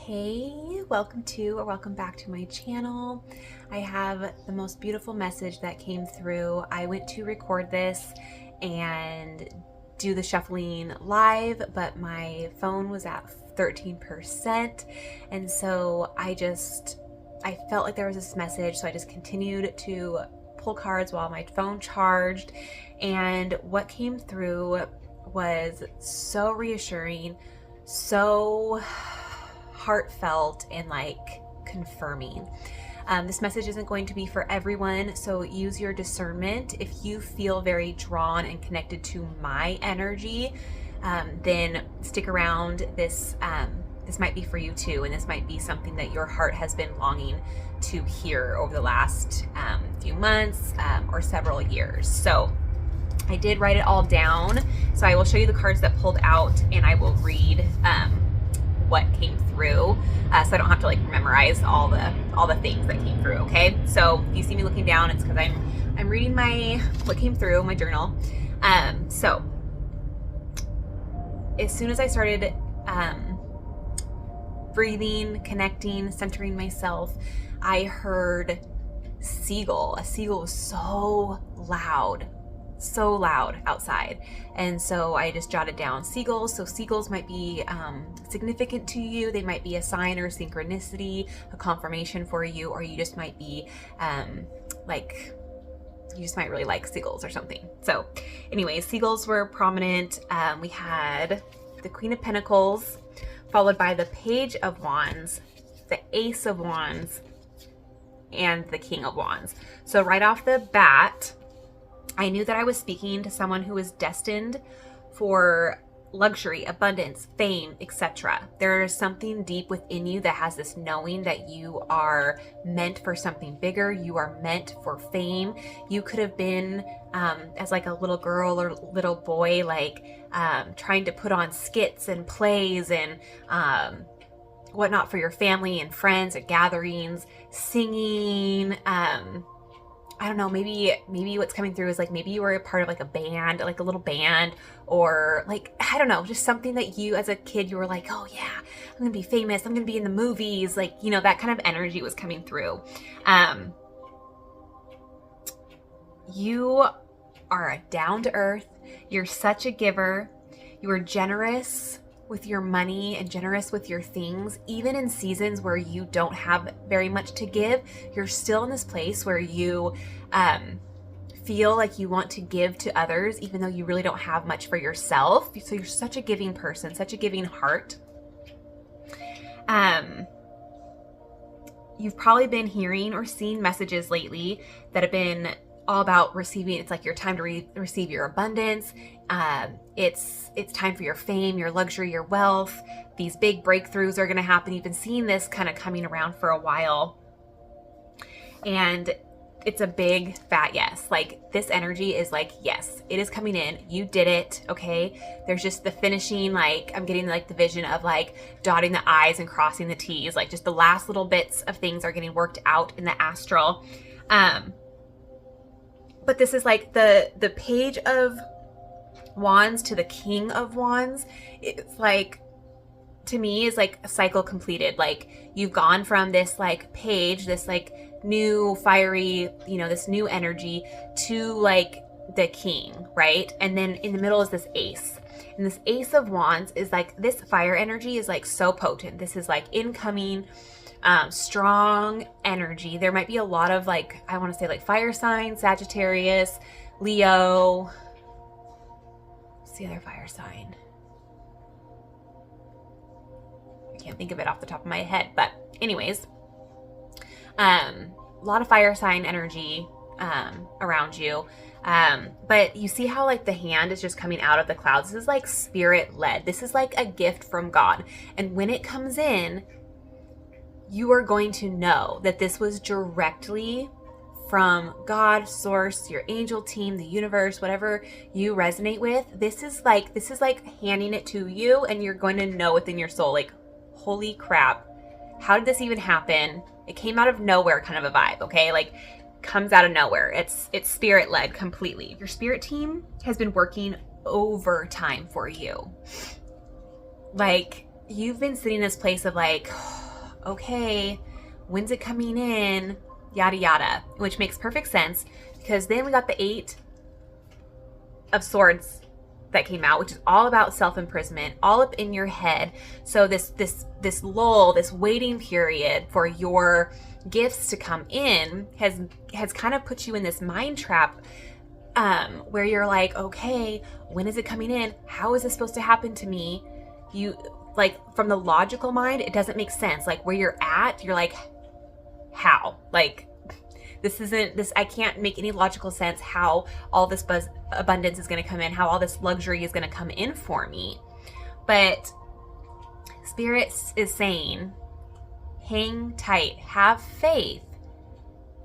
Hey, welcome to or welcome back to my channel. I have the most beautiful message that came through. I went to record this and do the shuffling live, but my phone was at 13%. And so I felt like there was this message. So I just continued to pull cards while my phone charged. And what came through was so reassuring, so heartfelt, and like confirming. This message isn't going to be for everyone, so use your discernment. If you feel very drawn and connected to my energy, then stick around. This might be for you too, and this might be something that your heart has been longing to hear over the last few months or several years. So I did write it all down, so I will show you the cards that pulled out, and I will read what came through, so I don't have to like memorize all the things that came through. Okay, so if you see me looking down, it's because I'm reading what came through my journal. So as soon as I started breathing, connecting, centering myself, I heard seagull. A seagull was so loud outside, and so I just jotted down seagulls. So seagulls might be significant to you. They might be a sign or synchronicity, a confirmation for you, or you just might be you just might really like seagulls or something. So anyways, seagulls were prominent. We had the Queen of Pentacles, followed by the Page of Wands, the Ace of Wands, and the King of Wands. So right off the bat, I knew that I was speaking to someone who was destined for luxury, abundance, fame, etc. There is something deep within you that has this knowing that you are meant for something bigger. You are meant for fame. You could have been, as like a little girl or little boy, trying to put on skits and plays and whatnot for your family and friends at gatherings, singing, I don't know, maybe what's coming through is like maybe you were a part of like a band, like a little band, or like, I don't know, just something that you as a kid, you were like, oh yeah, I'm gonna be famous, I'm gonna be in the movies, like, you know, that kind of energy was coming through. You are down to earth, you're such a giver, you are generous with your money and generous with your things. Even in seasons where you don't have very much to give, you're still in this place where you feel like you want to give to others, even though you really don't have much for yourself. So you're such a giving person, such a giving heart. You've probably been hearing or seeing messages lately that have been all about receiving. It's like your time to receive your abundance. It's time for your fame, your luxury, your wealth. These big breakthroughs are going to happen. You've been seeing this kind of coming around for a while, and it's a big fat yes. Like, this energy is like, yes, it is coming in. You did it. Okay. There's just the finishing, like, I'm getting like the vision of like dotting the I's and crossing the T's, like just the last little bits of things are getting worked out in the astral. But this is like the Page of Wands to the King of Wands. It's like, to me, is like a cycle completed. Like, you've gone from this like page, this like new fiery, you know, this new energy, to like the king, right? And then in the middle is this ace. And this Ace of Wands is like, this fire energy is like so potent. This is like incoming, strong energy. There might be a lot of like, I want to say like fire signs, Sagittarius, Leo. What's the other fire sign? I can't think of it off the top of my head, but anyways, a lot of fire sign energy around you. But you see how like the hand is just coming out of the clouds. This is like spirit led. This is like a gift from God. And when it comes in, you are going to know that this was directly from God, source, your angel team, the universe, whatever you resonate with. This is like handing it to you, and you're going to know within your soul, like, holy crap, how did this even happen? It came out of nowhere, kind of a vibe. Okay. Like, comes out of nowhere. It's spirit led completely. Your spirit team has been working overtime for you. Like, you've been sitting in this place of like, okay, when's it coming in? Yada, yada, which makes perfect sense because then we got the 8 of Swords that came out, which is all about self-imprisonment, all up in your head. So this lull, this waiting period for your gifts to come in has kind of put you in this mind trap where you're like, okay, when is it coming in? How is this supposed to happen to me? You like, from the logical mind, it doesn't make sense. Like where you're at, you're like, how? Like, I can't make any logical sense how all this abundance is going to come in, how all this luxury is going to come in for me. But Spirit is saying, hang tight, have faith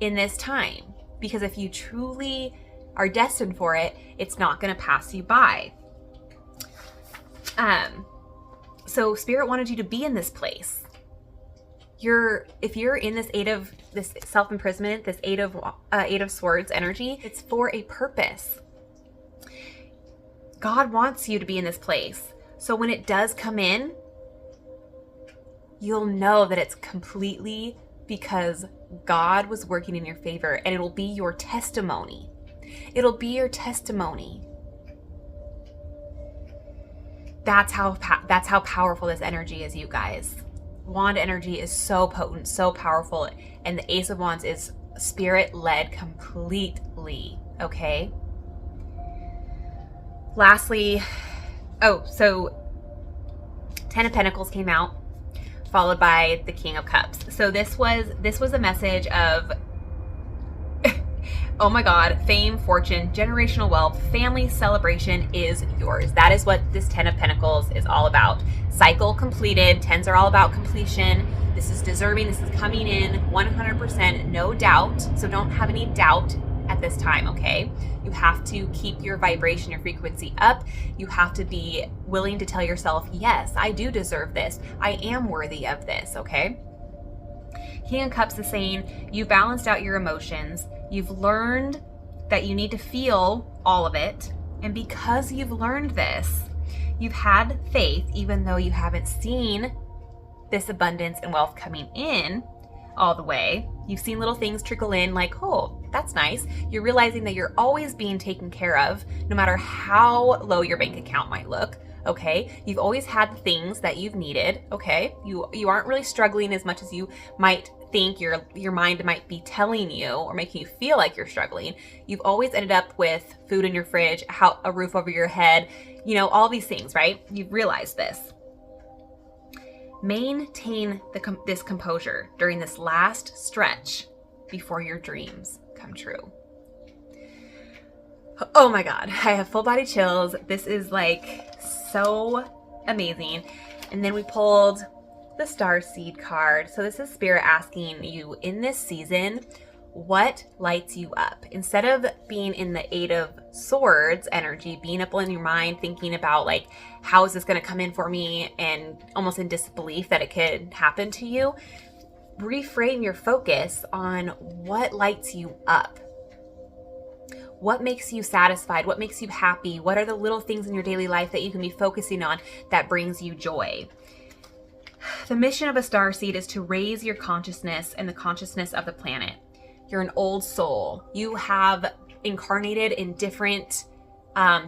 in this time, because if you truly are destined for it, it's not going to pass you by. So Spirit wanted you to be in this place. If you're in this this self-imprisonment, this eight of Swords energy, it's for a purpose. God wants you to be in this place. So when it does come in, you'll know that it's completely because God was working in your favor, and it'll be your testimony. It'll be your testimony. That's how powerful this energy is, you guys. Wand energy is so potent, so powerful, and the Ace of Wands is Spirit-led completely, okay? Lastly, so 10 of Pentacles came out, followed by the King of Cups. So this was a message of oh my God, fame, fortune, generational wealth, family celebration is yours. That is what this 10 of Pentacles is all about. Cycle completed. 10s are all about completion. This is deserving. This is coming in 100%, no doubt. So don't have any doubt at this time, okay? You have to keep your vibration, your frequency up. You have to be willing to tell yourself, yes, I do deserve this. I am worthy of this, okay? King of Cups is saying you've balanced out your emotions. You've learned that you need to feel all of it. And because you've learned this, you've had faith, even though you haven't seen this abundance and wealth coming in all the way. You've seen little things trickle in like, oh, that's nice. You're realizing that you're always being taken care of, no matter how low your bank account might look. Okay, you've always had the things that you've needed. Okay, you aren't really struggling as much as you might think your mind might be telling you or making you feel like you're struggling. You've always ended up with food in your fridge, a roof over your head, all these things, right? You've realized this. Maintain this composure during this last stretch before your dreams come true. Oh my God, I have full body chills. This is like so amazing. And then we pulled the Starseed card. So this is Spirit asking you in this season, what lights you up? Instead of being in the 8 of Swords energy, being up in your mind, thinking about like, how is this going to come in for me? And almost in disbelief that it could happen to you, reframe your focus on what lights you up. What makes you satisfied? What makes you happy? What are the little things in your daily life that you can be focusing on that brings you joy? The mission of a starseed is to raise your consciousness and the consciousness of the planet. You're an old soul. You have incarnated in different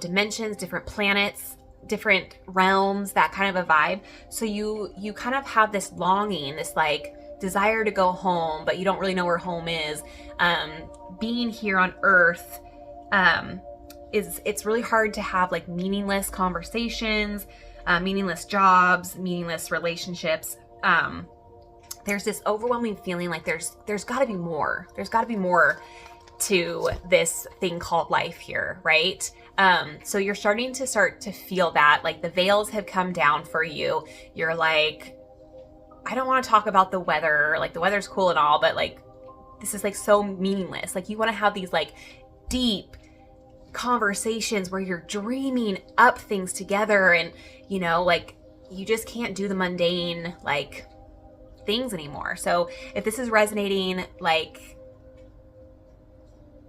dimensions, different planets, different realms, that kind of a vibe. So you kind of have this longing, this like desire to go home, but you don't really know where home is. Being here on Earth, it's really hard to have like meaningless conversations, meaningless jobs, meaningless relationships. There's this overwhelming feeling like there's got to be more. There's got to be more to this thing called life here, right? So you're starting to feel that like the veils have come down for you. You're like, I don't want to talk about the weather. Like the weather's cool and all, but like this is like so meaningless. Like you want to have these like deep conversations where you're dreaming up things together, and like you just can't do the mundane like things anymore. So if this is resonating, like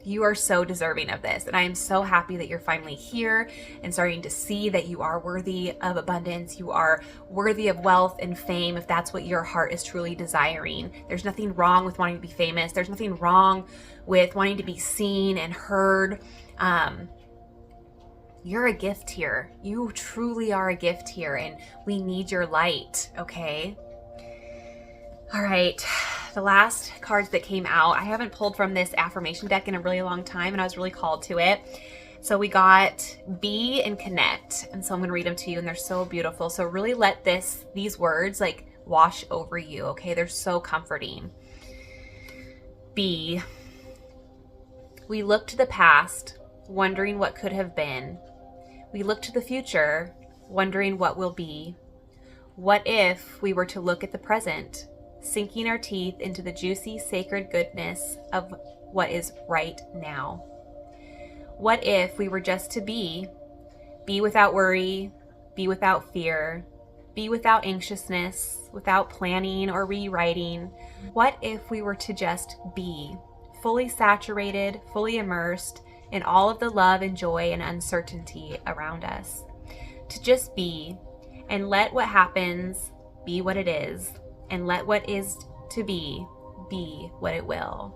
You are so deserving of this. And I am so happy that you're finally here and starting to see that you are worthy of abundance. You are worthy of wealth and fame if that's what your heart is truly desiring. There's nothing wrong with wanting to be famous. There's nothing wrong with wanting to be seen and heard. You're a gift here. You truly are a gift here, and we need your light, okay? All right, the last cards that came out, I haven't pulled from this affirmation deck in a really long time, and I was really called to it. So we got be and connect, and so I'm gonna read them to you, and they're so beautiful. So really let these words like wash over you, okay? They're so comforting. Be. We look to the past, wondering what could have been. We look to the future, wondering what will be. What if we were to look at the present, sinking our teeth into the juicy, sacred goodness of what is right now? What if we were just to be without worry, be without fear, be without anxiousness, without planning or rewriting? What if we were to just be, fully saturated, fully immersed in all of the love and joy and uncertainty around us? To just be, and let what happens be what it is, and let what is to be what it will.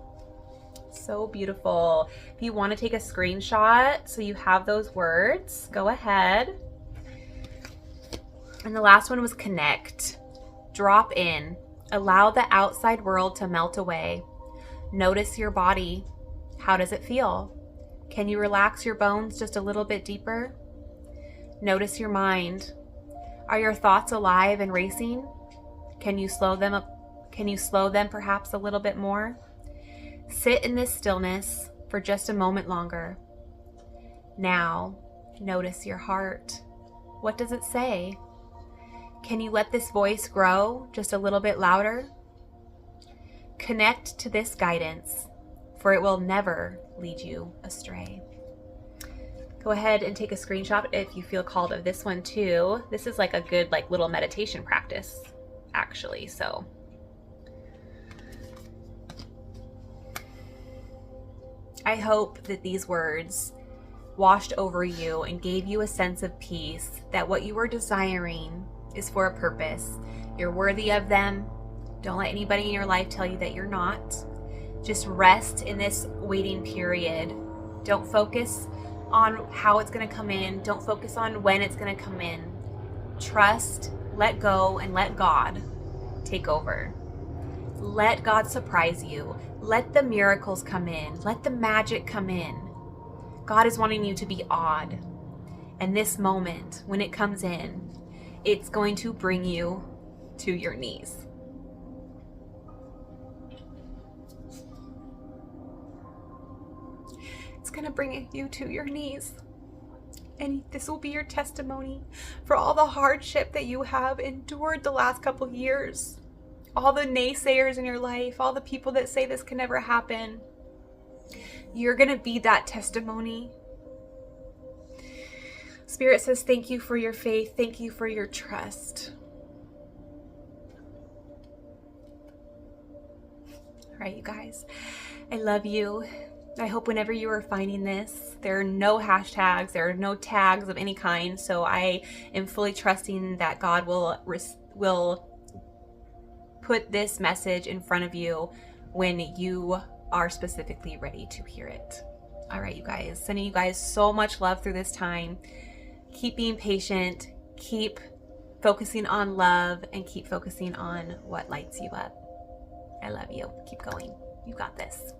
So beautiful. If you want to take a screenshot so you have those words, go ahead. And the last one was connect. Drop in. Allow the outside world to melt away. Notice your body. How does it feel? Can you relax your bones just a little bit deeper? Notice your mind. Are your thoughts alive and racing? Can you slow them up? Can you slow them perhaps a little bit more? Sit in this stillness for just a moment longer. Now, notice your heart. What does it say? Can you let this voice grow just a little bit louder? Connect to this guidance, for it will never lead you astray. Go ahead and take a screenshot if you feel called of this one too. This is like a good little meditation practice, actually. So I hope that these words washed over you and gave you a sense of peace, that what you are desiring is for a purpose. You're worthy of them. Don't let anybody in your life tell you that you're not. Just rest in this waiting period. Don't focus on how it's going to come in. Don't focus on when it's going to come in. Trust, let go, and let God take over. Let God surprise you. Let the miracles come in. Let the magic come in. God is wanting you to be awed. And this moment, when it comes in, it's going to bring you to your knees. It's going to bring you to your knees. And this will be your testimony for all the hardship that you have endured the last couple years. All the naysayers in your life, all the people that say this can never happen. You're going to be that testimony. Spirit says, thank you for your faith. Thank you for your trust. All right, you guys, I love you. I hope whenever you are finding this, there are no hashtags, there are no tags of any kind. So I am fully trusting that God will put this message in front of you when you are specifically ready to hear it. All right, you guys, sending you guys so much love through this time. Keep being patient, keep focusing on love, and keep focusing on what lights you up. I love you. Keep going. You got this.